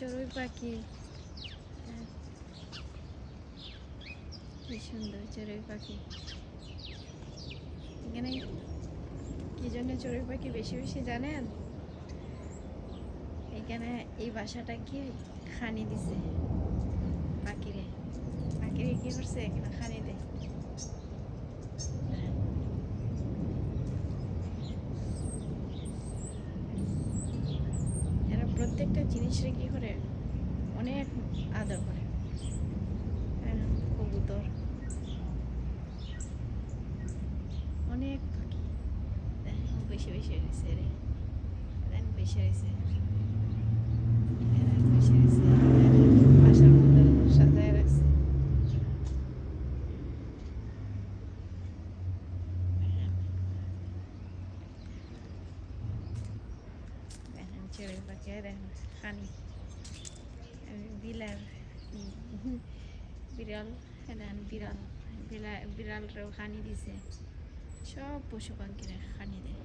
চড়ুই পাখি, কি সুন্দর চড়ুই পাখি। এখানে কি জন্য চড়ুই পাখি বেশি বেশি জানেন? এখানে এই বাসাটা কি খানি দিছে পাখিরে। পাখিরে কি করছে? এখানে খানি দেয়। এরা প্রত্যেকটা জিনিসের কি করে অনেক আদর করে। কবুতর, অনেক পাখি বেশি বেশি হয়েছে রে, বেশি হয়েছে বেশি হয়েছে। বাসার মধ্যে সাজায় রাখছে। দেখেন চড়ুই পাখি, দেখেন খানি বিলার বিড়াল, দেখেন বিড়ালটাও খানি দিছে। সব পশু পাখিরা খানি দেয়।